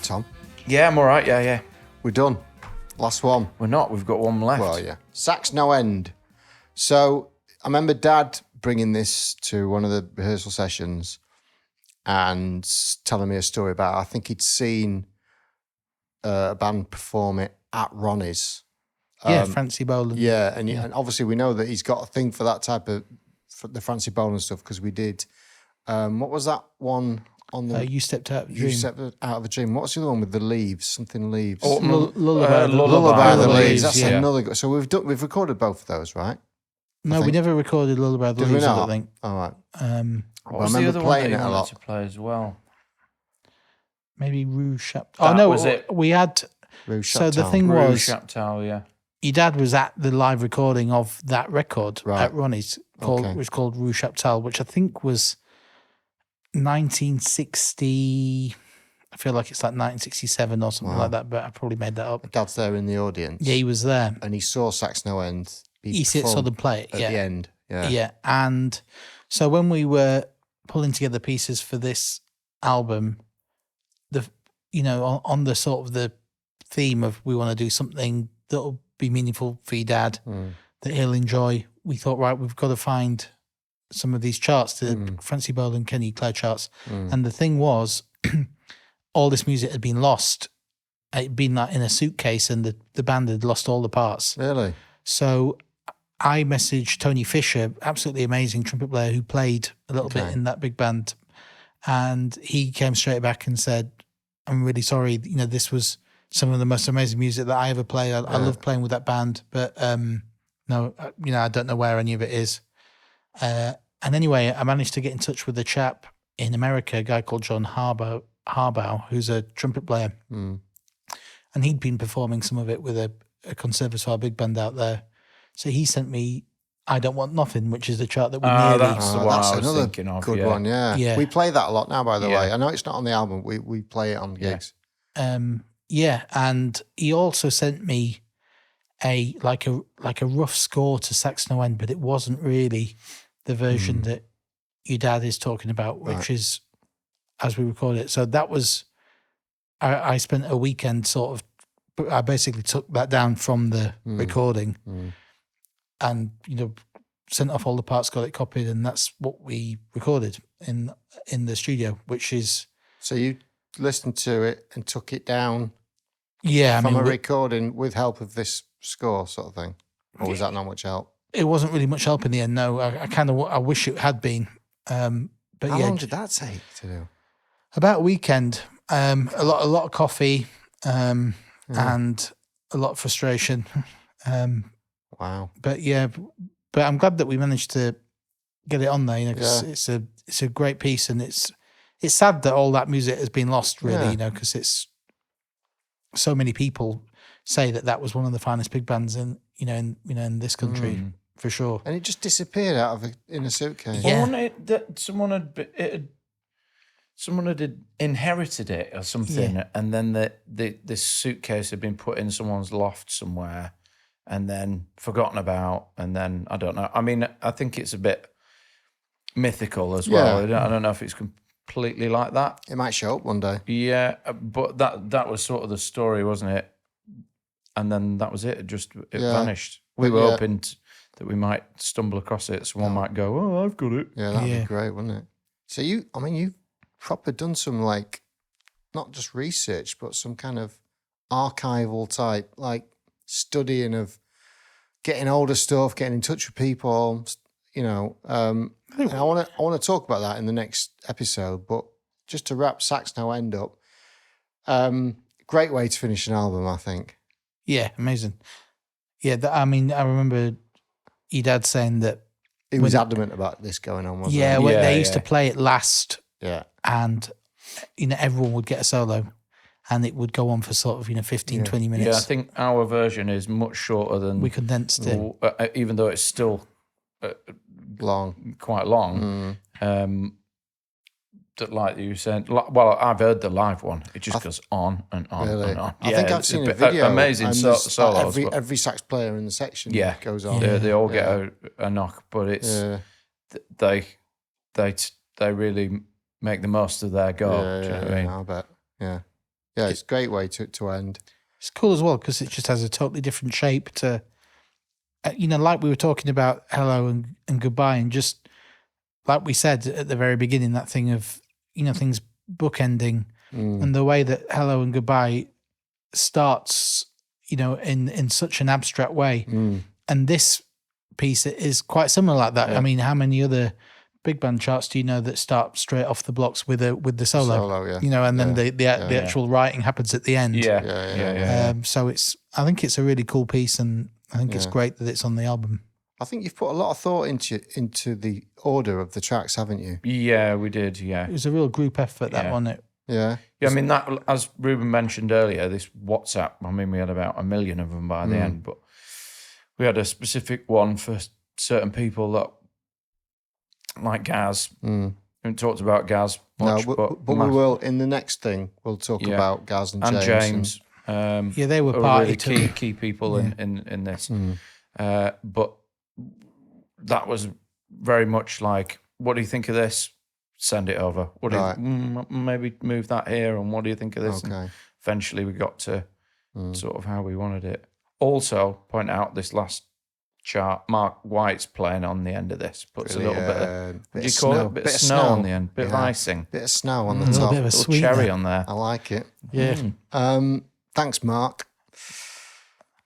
Tom? Yeah, I'm all right. Yeah. We're done. Last one. We're not. We've got one left. Well, yeah. Sax No End. So I remember Dad bringing this to one of the rehearsal sessions and telling me a story about, I think he'd seen a band perform it at Ronnie's. Francy Boland. Yeah, and obviously we know that he's got a thing for that type of, for the Francy Boland stuff, because we did, what was that one on the... You Stepped Out of a Dream. You Stepped Out of a Dream. What's the other one with the leaves? Something leaves. Oh, Lullaby of the Leaves. That's yeah. another good... So we've recorded both of those, right? No, we never recorded Lullaby of the Leaves, I don't think. All right. What was the other one that you wanted to play as well? Maybe Rue Chaptal. That Oh, no, was it. we had... Rue So the Chaptal. thing Rue was... Chaptal, yeah. Your dad was at the live recording of that record Right. at Ronnie's, which was called Rue Chaptal, which I think was 1960. I feel like it's like 1967 or something like that, but I probably made that up. Dad's there in the audience. Yeah, he was there. And he saw Sax No End. He saw them play it, at the end. Yeah. Yeah, and so when we were pulling together pieces for this album, on the sort of the theme of we want to do something that'll be meaningful for your dad, that he'll enjoy, we thought, right, we've got to find some of these charts, the Francy Boland, Kenny Clare charts. And the thing was, all this music had been lost. It'd been like in a suitcase, and the band had lost all the parts. Really? So I messaged Tony Fisher, absolutely amazing trumpet player who played a little bit in that big band. And he came straight back and said, I'm really sorry, this was some of the most amazing music that I ever played. I love playing with that band, but no, I don't know where any of it is. And anyway, I managed to get in touch with a chap in America, a guy called John Harbaugh, who's a trumpet player. And he'd been performing some of it with a conservatoire big band out there. So he sent me I Don't Want Nothing, which is the chart that we nearly... That's the one I was thinking of. Good one, yeah. We play that a lot now, by the way. I know it's not on the album. We play it on gigs. And he also sent me a rough score to Sax No End, but it wasn't really the version that your dad is talking about, which is as we record it. So that was, I spent a weekend I basically took that down from the recording and, sent off all the parts, got it copied, and that's what we recorded in the studio, which is... So you listened to it and took it down from a recording with help of this score sort of thing? Or was that not much help? It wasn't really much help in the end, no. I wish it had been. But How long did that take to do? About a weekend. A lot of coffee and a lot of frustration. Wow. But I'm glad that we managed to get it on there, because it's a great piece, and it's sad that all that music has been lost, really, because it's so many people say that was one of the finest big bands in this country for sure. And it just disappeared in a suitcase. Yeah. Wasn't it that someone had inherited it or something, and then this suitcase had been put in someone's loft somewhere, and then forgotten about, and then I don't know. I mean, I think it's a bit mythical as well. Yeah. I don't know if it's completely like that. It might show up one day. Yeah, but that was sort of the story, wasn't it? And then that was it. It vanished. We were hoping that we might stumble across it. Someone might go, "Oh, I've got it." Yeah, that'd be great, wouldn't it? So you've proper done some, like, not just research, but some kind of archival type, like, studying of getting older stuff, getting in touch with people, and I want to talk about that in the next episode. But just to wrap Sax No End up, great way to finish an album, I think. Yeah, amazing. Yeah, I remember your dad saying that he was adamant about this going on, wasn't he? Yeah, when they used to play it last, and everyone would get a solo, and it would go on for sort of 15, 20 minutes. Yeah, I think our version is much shorter than... We condensed it. Even though it's still quite long. That, like you said, well, I've heard the live one. It just goes on and on and on. I think I've seen a video. Amazing solos. Every sax player in the section goes on. They all get a knock, but it's they really make the most of their goal. Do you know what I mean? I bet. Yeah. Yeah, it's a great way to end. It's cool as well because it just has a totally different shape to, like we were talking about hello and goodbye, and just like we said at the very beginning, that thing of, things bookending and the way that hello and goodbye starts, in such an abstract way. And this piece is quite similar like that. Yeah. I mean, how many other big band charts do you know that start straight off the blocks with the solo? Yeah. And then the actual writing happens at the end. Yeah. So I think it's a really cool piece, and I think it's great that it's on the album. I think you've put a lot of thought into the order of the tracks, haven't you? Yeah, we did. Yeah, It was a real group effort, that one. Yeah. I mean, that, as Ruben mentioned earlier, this WhatsApp, I mean, we had about 1 million of them by the end, but we had a specific one for certain people that, like Gaz. We haven't talked about Gaz much, but we will, in the next thing, we'll talk about Gaz and James. They were really key people in this. But that was very much like, what do you think of this? Send it over. What do you, maybe move that here, and what do you think of this? Okay. And eventually we got to sort of how we wanted it. Also, point out this last chart, Mark White's playing on the end of this. Puts a little bit of, what do you call it? A bit of snow on the end, bit of icing. Bit of snow on the A little top. bit of a Little sweet cherry on there. I like it. Yeah. Thanks, Mark.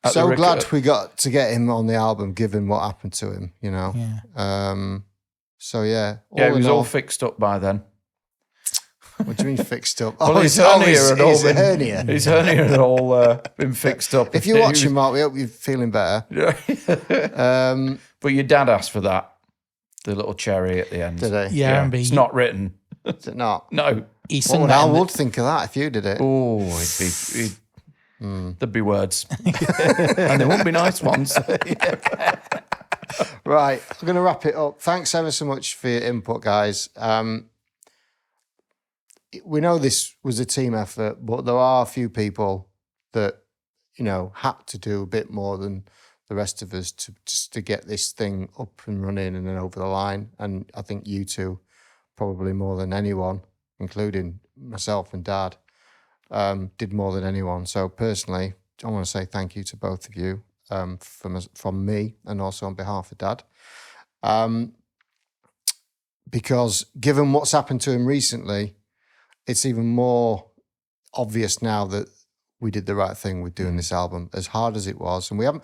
At So the glad we got to get him on the album, given what happened to him, Yeah. So yeah. Yeah, he was all fixed up by then. What do you mean fixed up? Well, his hernia had all his been, hernia. His hernia had all been fixed up. If you're watching, Mark, we hope you're feeling better. But your dad asked for that, the little cherry at the end. Did he? Yeah, It's not written. Is it not? No. He What sung would that Al in the- Wood think of that if you did it? Oh, there'd be words. And they wouldn't be nice ones. Right, I'm going to wrap it up. Thanks ever so much for your input, guys. We know this was a team effort, but there are a few people that, had to do a bit more than the rest of us to get this thing up and running and then over the line. And I think you two, probably more than anyone, including myself and Dad, did more than anyone. So personally, I want to say thank you to both of you. From me and also on behalf of Dad, because given what's happened to him recently, it's even more obvious now that we did the right thing with doing this album, as hard as it was. And we haven't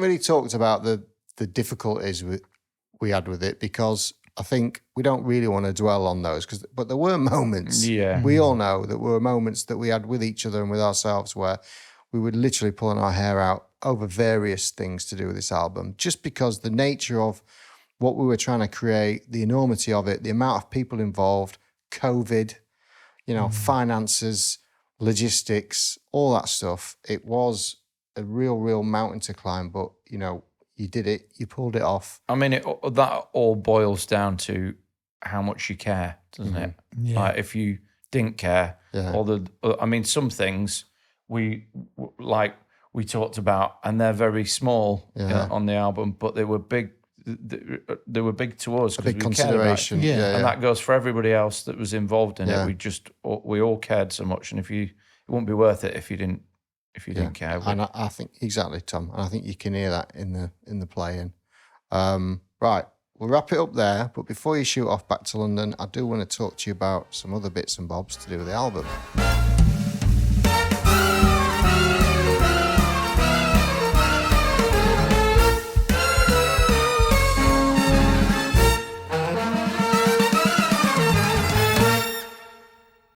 really talked about the difficulties we had with it, because I think we don't really want to dwell on those. But there were moments. Yeah. We all know that were moments that we had with each other and with ourselves where we were literally pulling our hair out over various things to do with this album, just because the nature of what we were trying to create, the enormity of it, the amount of people involved, COVID, finances, logistics, all that stuff. It was a real mountain to climb, but, you did it, you pulled it off. I mean, that all boils down to how much you care, doesn't it? Yeah. Like, if you didn't care, some things we talked about, and they're very small on the album, but they were big. They were big to us. A big we consideration. cared about it. And that goes for everybody else that was involved in it. We all cared so much, and it wouldn't be worth it if you didn't care. And I think exactly, Tom. And I think you can hear that in the playing. Right, we'll wrap it up there. But before you shoot off back to London, I do want to talk to you about some other bits and bobs to do with the album.